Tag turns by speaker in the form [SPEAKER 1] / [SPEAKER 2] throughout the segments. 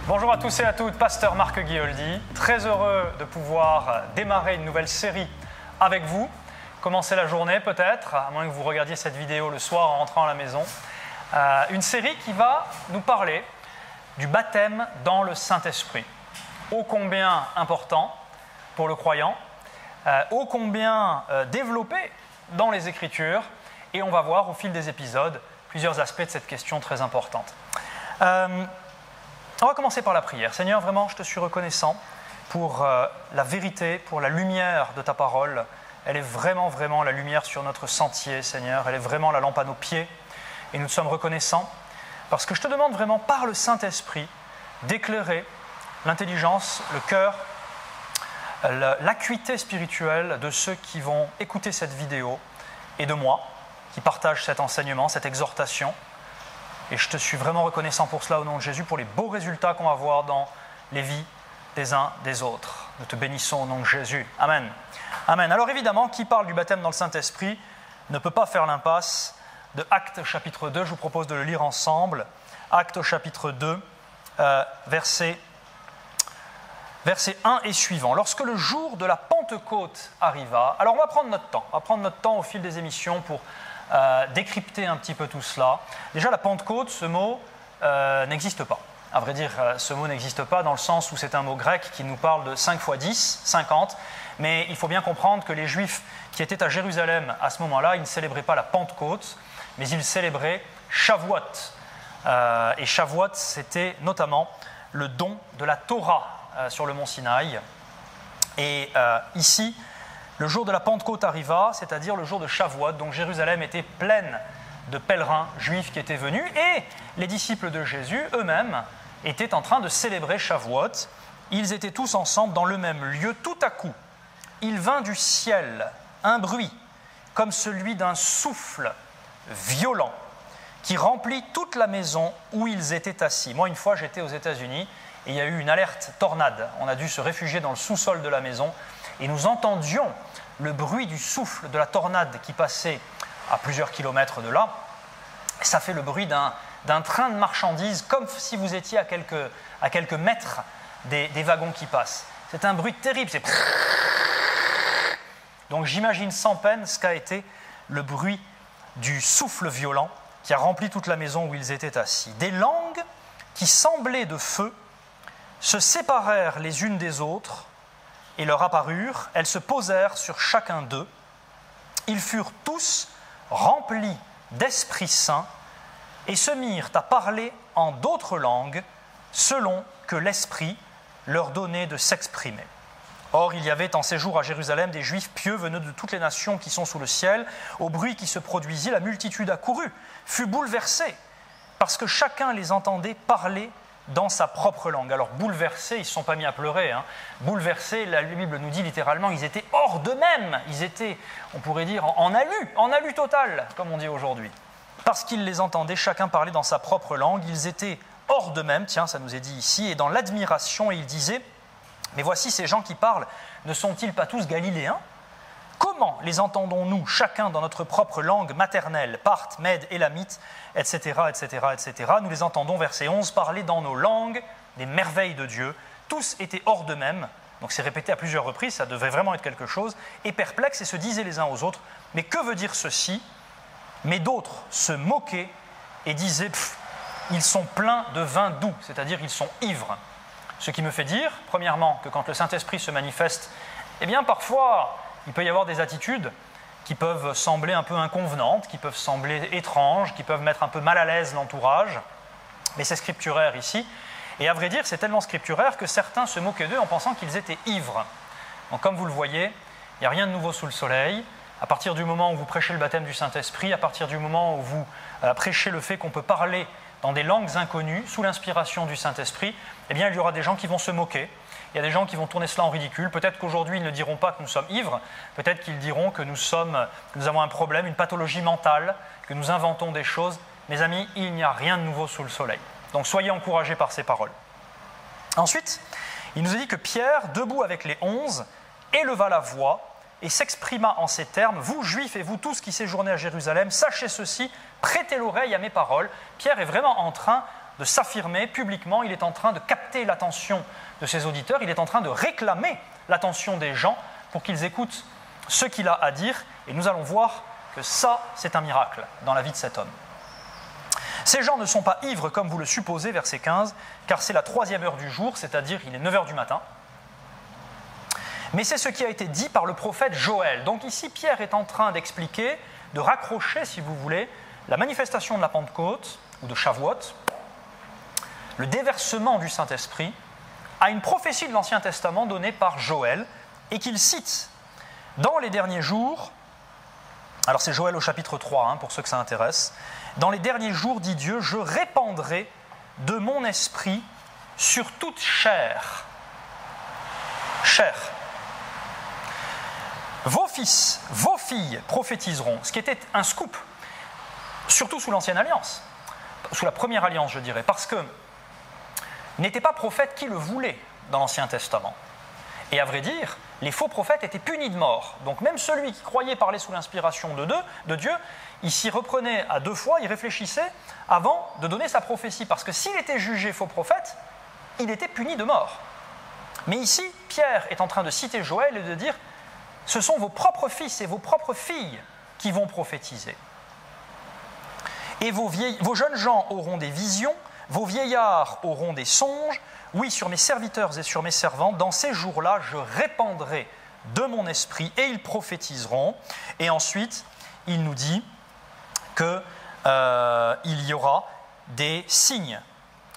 [SPEAKER 1] Bonjour à tous et à toutes, pasteur Marc Guioldi, très heureux de pouvoir démarrer une nouvelle série avec vous. Commencer la journée peut-être, à moins que vous regardiez cette vidéo le soir en rentrant à la maison. Une série qui va nous parler du baptême dans le Saint-Esprit. Ô combien important pour le croyant, ô combien développé dans les Écritures, et on va voir au fil des épisodes plusieurs aspects de cette question très importante. On va commencer par la prière. Seigneur, vraiment, je te suis reconnaissant pour la vérité, pour la lumière de ta parole. Elle est vraiment, vraiment la lumière sur notre sentier, Seigneur. Elle est vraiment la lampe à nos pieds. Et nous te sommes reconnaissants parce que je te demande vraiment, par le Saint-Esprit, d'éclairer l'intelligence, le cœur, l'acuité spirituelle de ceux qui vont écouter cette vidéo et de moi, qui partage cet enseignement, cette exhortation. Et je te suis vraiment reconnaissant pour cela au nom de Jésus, pour les beaux résultats qu'on va voir dans les vies des uns des autres. Nous te bénissons au nom de Jésus. Amen. Amen. Alors évidemment, qui parle du baptême dans le Saint-Esprit ne peut pas faire l'impasse de Actes chapitre 2. Je vous propose de le lire ensemble. Actes chapitre 2, versets 1 et suivant. Lorsque le jour de la Pentecôte arriva, alors on va prendre notre temps. On va prendre notre temps au fil des émissions pour décrypter un petit peu tout cela. Déjà, la Pentecôte, ce mot n'existe pas. À vrai dire, ce mot n'existe pas dans le sens où c'est un mot grec qui nous parle de 5 x 10, 50. Mais il faut bien comprendre que les Juifs qui étaient à Jérusalem à ce moment-là, ils ne célébraient pas la Pentecôte, mais ils célébraient Shavuot. Et Shavuot, c'était notamment le don de la Torah sur le mont Sinaï. Et ici, le jour de la Pentecôte arriva, c'est-à-dire le jour de Shavuot, donc Jérusalem était pleine de pèlerins juifs qui étaient venus, et les disciples de Jésus eux-mêmes étaient en train de célébrer Shavuot. Ils étaient tous ensemble dans le même lieu. Tout à coup, il vint du ciel un bruit, comme celui d'un souffle violent, qui remplit toute la maison où ils étaient assis. Moi, une fois, j'étais aux États-Unis, et il y a eu une alerte tornade. On a dû se réfugier dans le sous-sol de la maison, et nous entendions le bruit du souffle de la tornade qui passait à plusieurs kilomètres de là. Et ça fait le bruit d'un train de marchandises, comme si vous étiez à quelques mètres des wagons qui passent. C'est un bruit terrible. C'est... Donc j'imagine sans peine ce qu'a été le bruit du souffle violent qui a rempli toute la maison où ils étaient assis. Des langues qui semblaient de feu se séparèrent les unes des autres et leur apparurent, elles se posèrent sur chacun d'eux. Ils furent tous remplis d'Esprit Saint et se mirent à parler en d'autres langues selon que l'Esprit leur donnait de s'exprimer. Or, il y avait en ces jours à Jérusalem des Juifs pieux venus de toutes les nations qui sont sous le ciel. Au bruit qui se produisit, la multitude accourut, fut bouleversée, parce que chacun les entendait parler dans sa propre langue. Alors bouleversés, ils ne se sont pas mis à pleurer. Bouleversés, la Bible nous dit littéralement, ils étaient hors d'eux-mêmes. Ils étaient, on pourrait dire, en alu total, comme on dit aujourd'hui. Parce qu'ils les entendaient chacun parler dans sa propre langue, ils étaient hors d'eux-mêmes, tiens, ça nous est dit ici, et dans l'admiration, et ils disaient, mais voici ces gens qui parlent, ne sont-ils pas tous galiléens ? Comment les entendons-nous, chacun dans notre propre langue maternelle, Parthes, Mèdes, Élamites, etc., etc., etc. Nous les entendons, verset 11, parler dans nos langues des merveilles de Dieu. Tous étaient hors d'eux-mêmes, donc c'est répété à plusieurs reprises, ça devait vraiment être quelque chose, et perplexes et se disaient les uns aux autres, mais que veut dire ceci ? Mais d'autres se moquaient et disaient, ils sont pleins de vin doux, c'est-à-dire ils sont ivres. Ce qui me fait dire, premièrement, que quand le Saint-Esprit se manifeste, eh bien parfois, il peut y avoir des attitudes qui peuvent sembler un peu inconvenantes, qui peuvent sembler étranges, qui peuvent mettre un peu mal à l'aise l'entourage. Mais c'est scripturaire ici. Et à vrai dire, c'est tellement scripturaire que certains se moquaient d'eux en pensant qu'ils étaient ivres. Donc comme vous le voyez, il n'y a rien de nouveau sous le soleil. À partir du moment où vous prêchez le baptême du Saint-Esprit, à partir du moment où vous prêchez le fait qu'on peut parler dans des langues inconnues, sous l'inspiration du Saint-Esprit, eh bien il y aura des gens qui vont se moquer. Il y a des gens qui vont tourner cela en ridicule. Peut-être qu'aujourd'hui, ils ne diront pas que nous sommes ivres. Peut-être qu'ils diront que nous avons un problème, une pathologie mentale, que nous inventons des choses. Mes amis, il n'y a rien de nouveau sous le soleil. Donc soyez encouragés par ces paroles. Ensuite, il nous est dit que Pierre, debout avec les 11, éleva la voix et s'exprima en ces termes, « Vous, Juifs, et vous tous qui séjournez à Jérusalem, sachez ceci, prêtez l'oreille à mes paroles. » Pierre est vraiment en train de s'affirmer publiquement, il est en train de capter l'attention de ses auditeurs, il est en train de réclamer l'attention des gens pour qu'ils écoutent ce qu'il a à dire. Et nous allons voir que ça, c'est un miracle dans la vie de cet homme. Ces gens ne sont pas ivres comme vous le supposez, verset 15, car c'est la 3e heure du jour, c'est-à-dire il est 9 heures du matin. Mais c'est ce qui a été dit par le prophète Joël. Donc ici, Pierre est en train d'expliquer, de raccrocher, si vous voulez, la manifestation de la Pentecôte, ou de Shavuot, le déversement du Saint-Esprit, à une prophétie de l'Ancien Testament donnée par Joël, et qu'il cite dans les derniers jours, alors c'est Joël au chapitre 3, pour ceux que ça intéresse, dans les derniers jours, dit Dieu, je répandrai de mon esprit sur toute chair. Chair. Vos fils, vos filles prophétiseront, ce qui était un scoop, surtout sous l'Ancienne Alliance, sous la Première Alliance, je dirais, parce que n'était pas prophète qui le voulait dans l'Ancien Testament. Et à vrai dire, les faux prophètes étaient punis de mort. Donc même celui qui croyait parler sous l'inspiration de Dieu, il s'y reprenait à 2 fois, il réfléchissait avant de donner sa prophétie. Parce que s'il était jugé faux prophète, il était puni de mort. Mais ici, Pierre est en train de citer Joël et de dire « Ce sont vos propres fils et vos propres filles qui vont prophétiser. Et vos jeunes gens auront des visions, vos vieillards auront des songes. Oui, sur mes serviteurs et sur mes servantes, dans ces jours-là, je répandrai de mon esprit et ils prophétiseront. » Et ensuite, il nous dit qu'il y aura des signes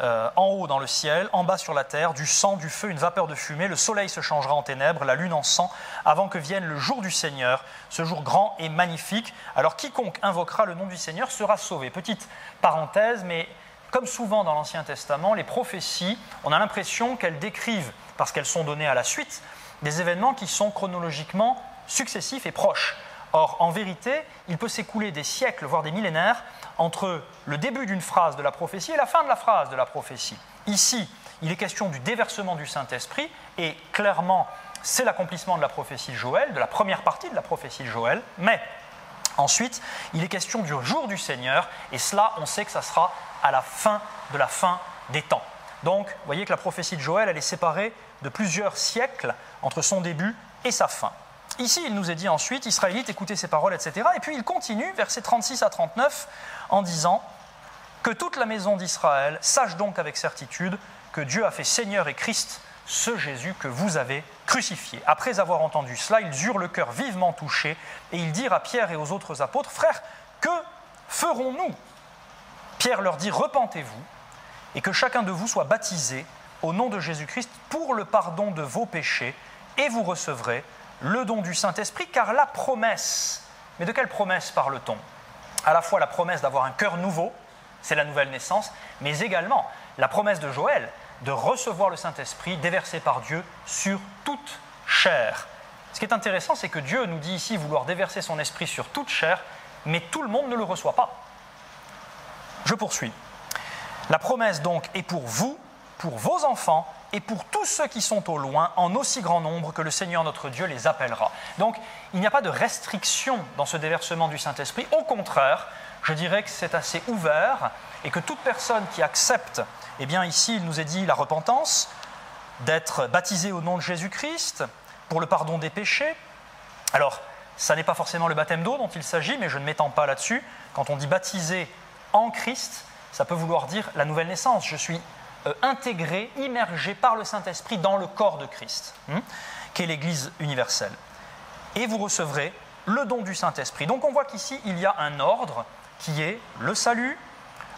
[SPEAKER 1] en haut dans le ciel, en bas sur la terre, du sang, du feu, une vapeur de fumée, le soleil se changera en ténèbres, la lune en sang, avant que vienne le jour du Seigneur, ce jour grand et magnifique. Alors quiconque invoquera le nom du Seigneur sera sauvé. Petite parenthèse, mais comme souvent dans l'Ancien Testament, les prophéties, on a l'impression qu'elles décrivent, parce qu'elles sont données à la suite, des événements qui sont chronologiquement successifs et proches. Or, en vérité, il peut s'écouler des siècles, voire des millénaires, entre le début d'une phrase de la prophétie et la fin de la phrase de la prophétie. Ici, il est question du déversement du Saint-Esprit, et clairement, c'est l'accomplissement de la prophétie de Joël, de la première partie de la prophétie de Joël, mais ensuite, il est question du jour du Seigneur, et cela, on sait que ça sera à la fin de la fin des temps. Donc, vous voyez que la prophétie de Joël, elle est séparée de plusieurs siècles entre son début et sa fin. Ici, il nous est dit ensuite, Israélites, écoutez ces paroles, etc. Et puis il continue, versets 36 à 39, en disant « Que toute la maison d'Israël sache donc avec certitude que Dieu a fait Seigneur et Christ ce Jésus que vous avez crucifié. » Après avoir entendu cela, ils eurent le cœur vivement touché, et ils dirent à Pierre et aux autres apôtres « Frères, que ferons-nous » Pierre leur dit « Repentez-vous, et que chacun de vous soit baptisé au nom de Jésus-Christ pour le pardon de vos péchés, et vous recevrez le don du Saint-Esprit, car la promesse, mais de quelle promesse parle-t-on? À la fois la promesse d'avoir un cœur nouveau, c'est la nouvelle naissance, mais également la promesse de Joël de recevoir le Saint-Esprit déversé par Dieu sur toute chair. Ce qui est intéressant, c'est que Dieu nous dit ici vouloir déverser son esprit sur toute chair, mais tout le monde ne le reçoit pas. Je poursuis. La promesse donc est pour vous, pour vos enfants, et pour tous ceux qui sont au loin, en aussi grand nombre que le Seigneur notre Dieu les appellera. Donc, il n'y a pas de restriction dans ce déversement du Saint-Esprit. Au contraire, je dirais que c'est assez ouvert et que toute personne qui accepte, eh bien ici, il nous est dit la repentance, d'être baptisé au nom de Jésus-Christ, pour le pardon des péchés. Alors, ça n'est pas forcément le baptême d'eau dont il s'agit, mais je ne m'étends pas là-dessus. Quand on dit baptisé en Christ, ça peut vouloir dire la nouvelle naissance. Je suis intégré, immergé par le Saint-Esprit dans le corps de Christ, qui est l'Église universelle. Et vous recevrez le don du Saint-Esprit. Donc on voit qu'ici, il y a un ordre qui est le salut,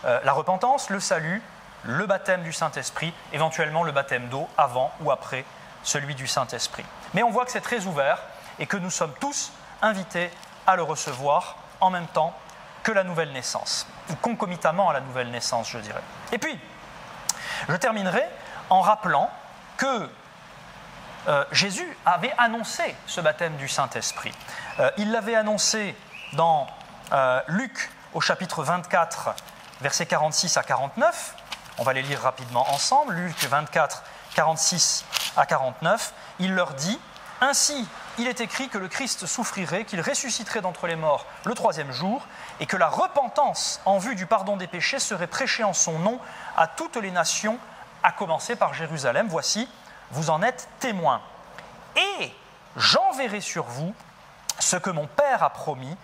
[SPEAKER 1] la repentance, le salut, le baptême du Saint-Esprit, éventuellement le baptême d'eau avant ou après celui du Saint-Esprit. Mais on voit que c'est très ouvert et que nous sommes tous invités à le recevoir en même temps que la nouvelle naissance, ou concomitamment à la nouvelle naissance, je dirais. Et puis, je terminerai en rappelant que Jésus avait annoncé ce baptême du Saint-Esprit. Il l'avait annoncé dans Luc au chapitre 24, versets 46 à 49. On va les lire rapidement ensemble. Luc 24, 46 à 49. Il leur dit « Ainsi il est écrit que le Christ souffrirait, qu'il ressusciterait d'entre les morts le 3e jour, et que la repentance en vue du pardon des péchés serait prêchée en son nom à toutes les nations, à commencer par Jérusalem. Voici, vous en êtes témoins. Et j'enverrai sur vous ce que mon Père a promis,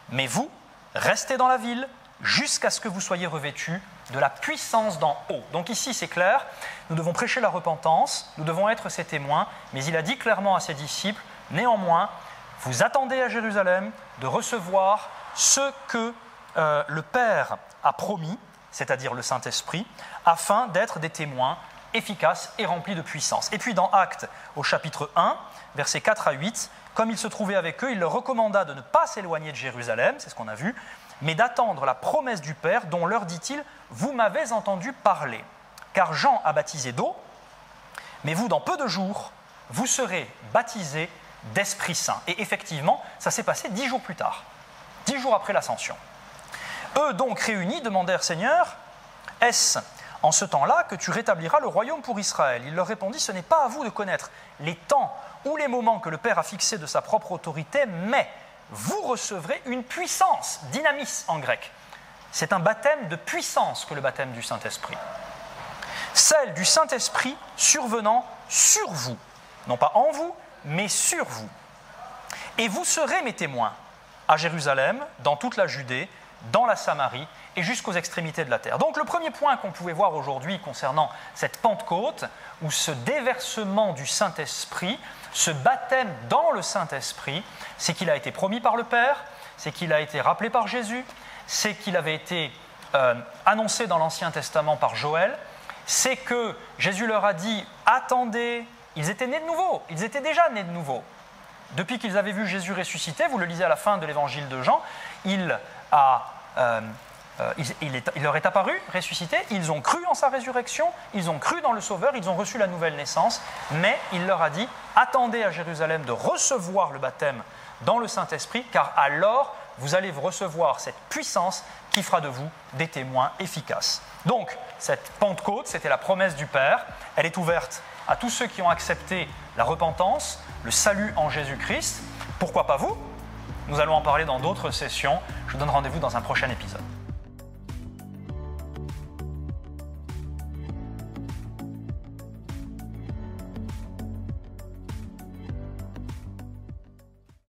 [SPEAKER 1] mais vous, restez dans la ville jusqu'à ce que vous soyez revêtus de la puissance d'en haut. Donc ici, c'est clair, nous devons prêcher la repentance, nous devons être ses témoins, mais il a dit clairement à ses disciples, néanmoins, vous attendez à Jérusalem de recevoir ce que le Père a promis, c'est-à-dire le Saint-Esprit, afin d'être des témoins efficaces et remplis de puissance. Et puis dans Actes, au chapitre 1, versets 4 à 8, comme il se trouvait avec eux, il leur recommanda de ne pas s'éloigner de Jérusalem, c'est ce qu'on a vu, mais d'attendre la promesse du Père, dont leur dit-il, vous m'avez entendu parler. Car Jean a baptisé d'eau, mais vous, dans peu de jours, vous serez baptisés d'Esprit Saint. Et effectivement, ça s'est passé 10 jours plus tard, 10 jours après l'Ascension. Eux donc réunis demandèrent, Seigneur, est-ce en ce temps-là que tu rétabliras le royaume pour Israël? Il leur répondit, ce n'est pas à vous de connaître les temps ou les moments que le Père a fixés de sa propre autorité, mais vous recevrez une puissance, dynamis en grec. C'est un baptême de puissance que le baptême du Saint-Esprit. Celle du Saint-Esprit survenant sur vous, non pas en vous, mais sur vous. Et vous serez mes témoins à Jérusalem, dans toute la Judée, dans la Samarie et jusqu'aux extrémités de la terre. Donc le premier point qu'on pouvait voir aujourd'hui concernant cette Pentecôte, ou ce déversement du Saint-Esprit, ce baptême dans le Saint-Esprit, c'est qu'il a été promis par le Père, c'est qu'il a été rappelé par Jésus, c'est qu'il avait été annoncé dans l'Ancien Testament par Joël, c'est que Jésus leur a dit « Attendez », ils étaient nés de nouveau, ils étaient déjà nés de nouveau. Depuis qu'ils avaient vu Jésus ressuscité, vous le lisez à la fin de l'évangile de Jean, il leur est apparu, ressuscité, ils ont cru en sa résurrection, ils ont cru dans le Sauveur, ils ont reçu la nouvelle naissance, mais il leur a dit « Attendez à Jérusalem de recevoir le baptême dans le Saint-Esprit, car alors vous allez recevoir cette puissance qui fera de vous des témoins efficaces. » Donc, cette Pentecôte, c'était la promesse du Père, elle est ouverte à tous ceux qui ont accepté la repentance, le salut en Jésus-Christ. Pourquoi pas vous? Nous allons en parler dans d'autres sessions. Je vous donne rendez-vous dans un prochain épisode.